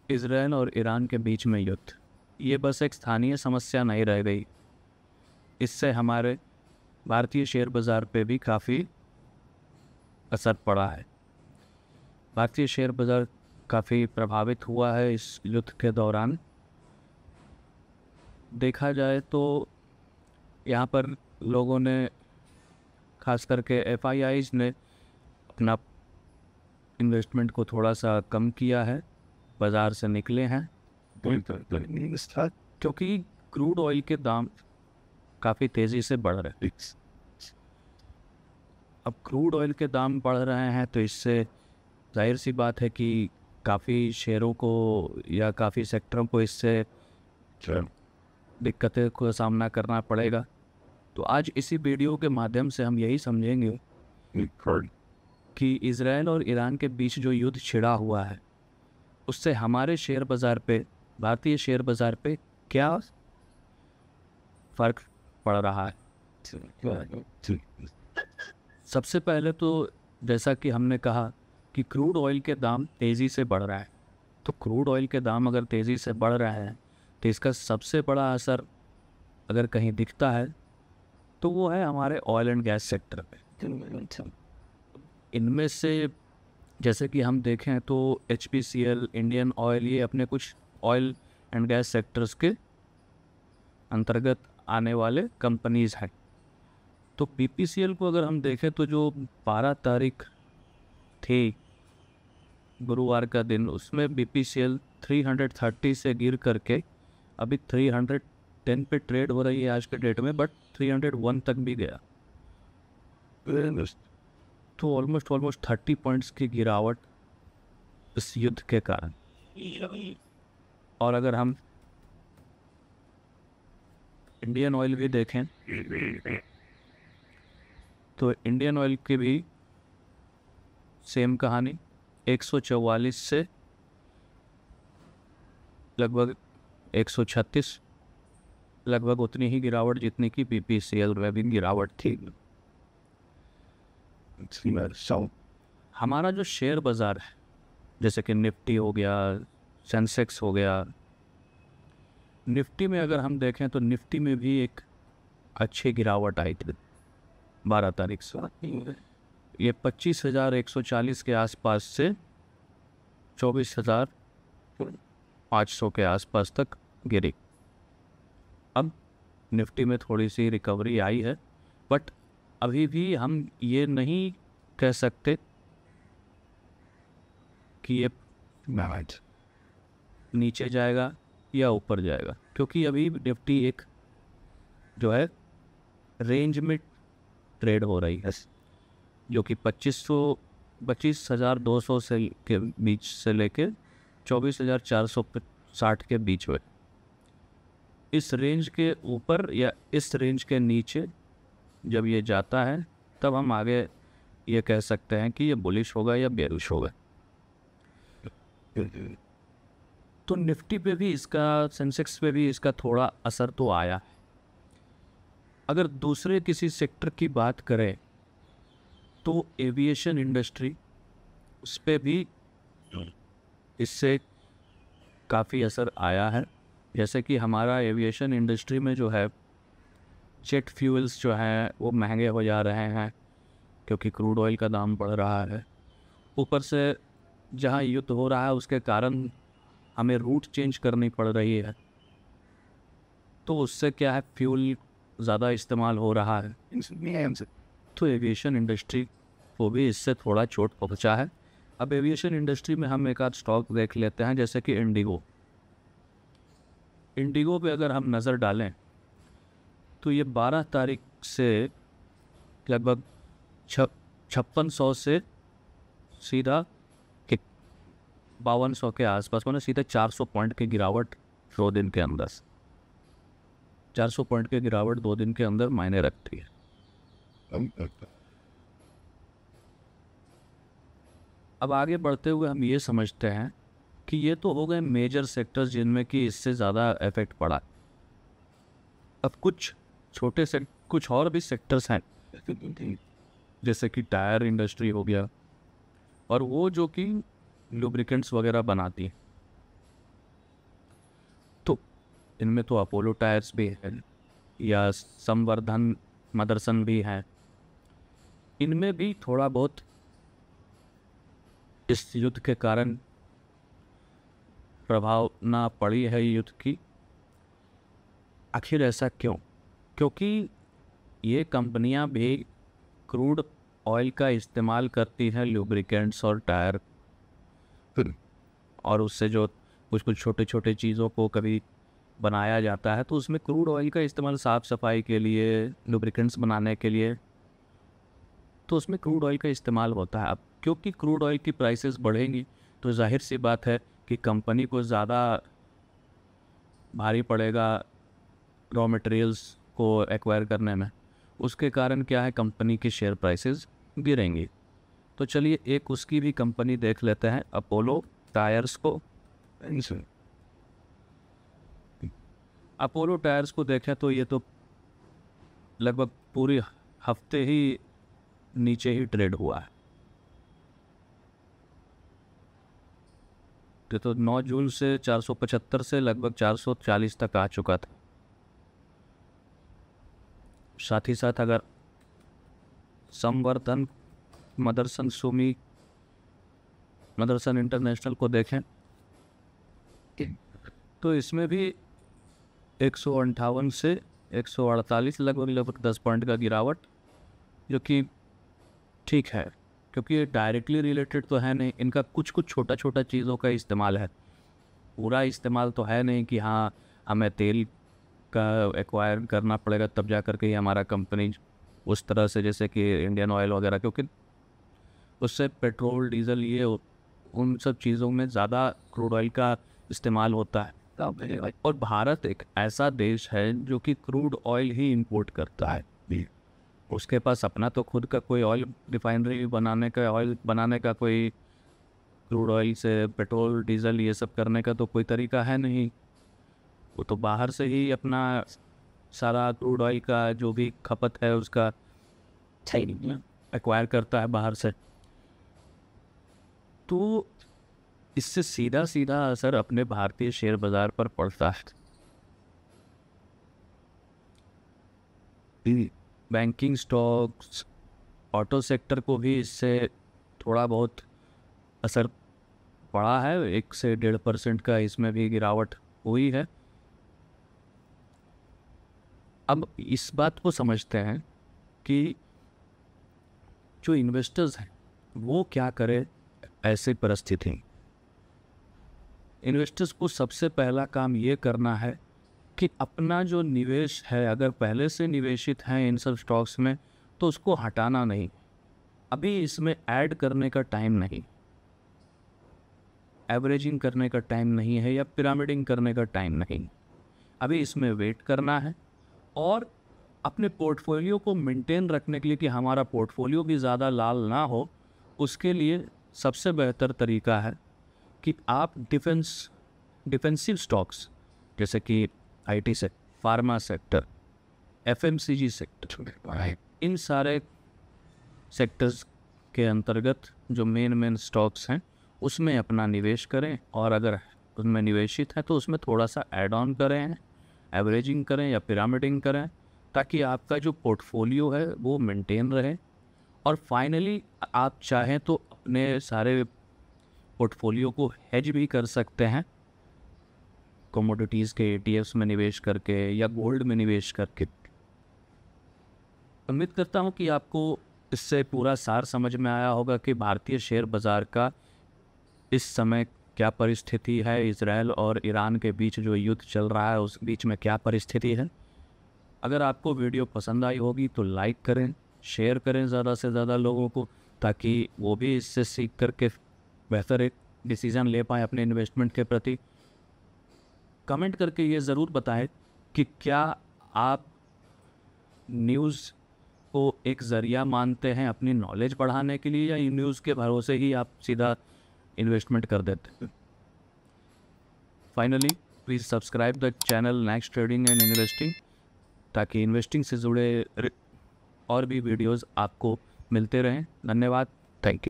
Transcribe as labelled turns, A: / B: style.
A: Israel और Iran के बीच में युद्ध, ये बस एक स्थानीय समस्या नहीं रह गई। इससे हमारे भारतीय शेयर बाज़ार पे भी काफ़ी असर पड़ा है। भारतीय शेयर बाज़ार काफ़ी प्रभावित हुआ है इस युद्ध के दौरान। देखा जाए तो यहाँ पर लोगों ने, खास करके एफआईआईज ने, अपना इन्वेस्टमेंट को थोड़ा सा कम किया है, बाज़ार से निकले हैं, क्योंकि क्रूड ऑयल के दाम काफ़ी तेज़ी से बढ़ रहे हैं। अब क्रूड ऑयल के दाम बढ़ रहे हैं तो इससे जाहिर सी बात है कि काफ़ी शेयरों को या काफ़ी सेक्टरों को इससे दिक्कतें का सामना करना पड़ेगा। तो आज इसी वीडियो के माध्यम से हम यही समझेंगे कि इजराइल और ईरान के बीच जो युद्ध छिड़ा हुआ है उससे हमारे शेयर बाज़ार पे, भारतीय शेयर बाज़ार पे क्या फ़र्क पड़ रहा है। सबसे पहले तो जैसा कि हमने कहा कि क्रूड ऑयल के दाम तेज़ी से बढ़ रहा है, तो क्रूड ऑयल के दाम अगर तेज़ी से बढ़ रहा है तो इसका सबसे बड़ा असर अगर कहीं दिखता है तो वो है हमारे ऑयल एंड गैस सेक्टर पे। इनमें से जैसे कि हम देखें तो HPCL, इंडियन ऑयल, ये अपने कुछ ऑयल एंड गैस सेक्टर्स के अंतर्गत आने वाले कंपनीज़ हैं। तो BPCL को अगर हम देखें तो जो 12 तारीख थी, गुरुवार का दिन, उसमें BPCL 330 से गिर करके अभी 310 पे ट्रेड हो रही है आज के डेट में, बट 301 तक भी गया। तो ऑलमोस्ट 30 पॉइंट्स की गिरावट इस युद्ध के कारण। और अगर हम इंडियन ऑयल भी देखें तो इंडियन ऑयल की भी सेम कहानी, 144 से लगभग 136, लगभग उतनी ही गिरावट जितनी की BPCL में भी गिरावट थी। हमारा जो शेयर बाज़ार है, जैसे कि निफ्टी हो गया, सेंसेक्स हो गया, निफ्टी में अगर हम देखें तो निफ्टी में भी एक अच्छी गिरावट आई थी 12 तारीख से। ये 25,140 के आसपास से 24,500 के आसपास तक गिरी। अब निफ्टी में थोड़ी सी रिकवरी आई है, बट अभी भी हम ये नहीं कह सकते कि ये नीचे जाएगा या ऊपर जाएगा, क्योंकि अभी निफ्टी एक जो है रेंज में ट्रेड हो रही है, जो कि 25,200 से के बीच से लेके 24,460 के बीच में। इस रेंज के ऊपर या इस रेंज के नीचे जब ये जाता है तब हम आगे ये कह सकते हैं कि ये बुलिश होगा या बेरिश होगा। तो निफ्टी पे भी इसका, सेंसेक्स पे भी इसका थोड़ा असर तो आया। अगर दूसरे किसी सेक्टर की बात करें तो एविएशन इंडस्ट्री, उस पर भी इससे काफ़ी असर आया है। जैसे कि हमारा एविएशन इंडस्ट्री में जो है जेट फ्यूल्स जो हैं वो महंगे हो जा रहे हैं, क्योंकि क्रूड ऑयल का दाम बढ़ रहा है। ऊपर से जहाँ युद्ध हो रहा है उसके कारण हमें रूट चेंज करनी पड़ रही है, तो उससे क्या है, फ्यूल ज़्यादा इस्तेमाल हो रहा है। तो एविएशन इंडस्ट्री को भी इससे थोड़ा चोट पहुंचा है। अब एविएशन इंडस्ट्री में हम एक आध स्टॉक देख लेते हैं, जैसे कि इंडिगो। इंडिगो पे अगर हम नज़र डालें तो ये 12 तारीख से लगभग 5600 से सीधा 5200 के आसपास, मतलब सीधा 400 पॉइंट की गिरावट 2 दिन के अंदर। 400 पॉइंट की गिरावट 2 दिन के अंदर मायने रखती है। अब आगे बढ़ते हुए हम ये समझते हैं कि ये तो हो गए मेजर सेक्टर्स जिनमें कि इससे ज़्यादा इफेक्ट पड़ा। अब कुछ छोटे से कुछ और भी सेक्टर्स हैं, जैसे कि टायर इंडस्ट्री हो गया, और वो जो कि लुब्रिकेंट्स वगैरह बनाती है। इनमें तो अपोलो टायर्स भी है या संवर्धन मदरसन भी है, इनमें भी थोड़ा बहुत इस युद्ध के कारण प्रभाव ना पड़ी है युद्ध की। आखिर ऐसा क्यों? क्योंकि ये कंपनियां भी क्रूड ऑयल का इस्तेमाल करती हैं लुब्रिकेंट्स और टायर, और उससे जो कुछ कुछ छोटे छोटे चीज़ों को कभी बनाया जाता है तो उसमें क्रूड ऑयल का इस्तेमाल साफ़ सफाई के लिए, लुब्रिकेंट्स बनाने के लिए, तो उसमें क्रूड ऑयल का इस्तेमाल होता है। अब क्योंकि क्रूड ऑयल की प्राइसेस बढ़ेंगी तो जाहिर सी बात है कि कंपनी को ज़्यादा भारी पड़ेगा रॉ मटेरियल्स को एक्वायर करने में। उसके कारण क्या है, कंपनी की शेयर प्राइसेस गिरेंगी। तो चलिए एक उसकी भी कंपनी देख लेते हैं, अपोलो टायर्स को। अपोलो टायर्स को देखें तो ये तो लगभग पूरी हफ्ते ही नीचे ही ट्रेड हुआ है। तो 9 जून से 475 से लगभग 440 तक आ चुका था। साथ ही साथ अगर संवर्धन मदरसन सुमी मदरसन इंटरनेशनल को देखें तो इसमें भी 158 से 148 लगभग 10 पॉइंट का गिरावट, जो कि ठीक है क्योंकि ये डायरेक्टली रिलेटेड तो है नहीं, इनका कुछ कुछ छोटा छोटा चीज़ों का इस्तेमाल है, पूरा इस्तेमाल तो है नहीं कि हाँ हमें तेल का एक्वायर करना पड़ेगा तब जा कर के ही हमारा कंपनी उस तरह से, जैसे कि इंडियन ऑयल वगैरह, क्योंकि उससे पेट्रोल डीजल ये उन सब चीज़ों में ज़्यादा क्रूड ऑयल का इस्तेमाल होता है। और भारत एक ऐसा देश है जो कि क्रूड ऑयल ही इंपोर्ट करता है, उसके पास अपना तो खुद का कोई ऑयल रिफाइनरी बनाने का, ऑयल बनाने का, कोई क्रूड ऑयल से पेट्रोल डीजल ये सब करने का तो कोई तरीका है नहीं। वो तो बाहर से ही अपना सारा क्रूड ऑयल का जो भी खपत है उसका एक्वायर करता है बाहर से। तो इससे सीधा सीधा असर अपने भारतीय शेयर बाजार पर पड़ता है। बैंकिंग स्टॉक्स, ऑटो सेक्टर को भी इससे थोड़ा बहुत असर पड़ा है, 1 से 1.5% का इसमें भी गिरावट हुई है। अब इस बात को समझते हैं कि जो इन्वेस्टर्स हैं वो क्या करें ऐसे परिस्थिति। इन्वेस्टर्स को सबसे पहला काम ये करना है कि अपना जो निवेश है, अगर पहले से निवेशित हैं इन सब स्टॉक्स में, तो उसको हटाना नहीं, अभी इसमें ऐड करने का टाइम नहीं, एवरेजिंग करने का टाइम नहीं है या पिरामिडिंग करने का टाइम नहीं, अभी इसमें वेट करना है। और अपने पोर्टफोलियो को मेंटेन रखने के लिए कि हमारा पोर्टफोलियो भी ज़्यादा लाल ना हो, उसके लिए सबसे बेहतर तरीका है कि आप डिफेंसिव स्टॉक्स जैसे कि IT sector, pharma sector, FMCG sector, इन सारे सेक्टर्स के अंतर्गत जो मेन स्टॉक्स हैं उसमें अपना निवेश करें, और अगर उसमें निवेशित है तो उसमें थोड़ा सा ऐड ऑन करें, एवरेजिंग करें या पिरामिडिंग करें, ताकि आपका जो पोर्टफोलियो है वो मेंटेन रहे। और फाइनली आप चाहें तो अपने सारे पोर्टफोलियो को हेज भी कर सकते हैं, कमोडिटीज़ के ETFs में निवेश करके या गोल्ड में निवेश करके। उम्मीद करता हूं कि आपको इससे पूरा सार समझ में आया होगा कि भारतीय शेयर बाज़ार का इस समय क्या परिस्थिति है, इजराइल और ईरान के बीच जो युद्ध चल रहा है उस बीच में क्या परिस्थिति है। अगर आपको वीडियो पसंद आई होगी तो लाइक करें, शेयर करें ज़्यादा से ज़्यादा लोगों को, ताकि वो भी इससे सीख करके बेहतर एक डिसीज़न ले पाएँ अपने इन्वेस्टमेंट के प्रति। कमेंट करके ये ज़रूर बताएं कि क्या आप न्यूज़ को एक ज़रिया मानते हैं अपनी नॉलेज बढ़ाने के लिए, या न्यूज़ के भरोसे ही आप सीधा इन्वेस्टमेंट कर देते हैं। Finally please subscribe the channel next trading and investing, ताकि इन्वेस्टिंग से जुड़े और भी वीडियोस आपको मिलते रहें। धन्यवाद, थैंक यू।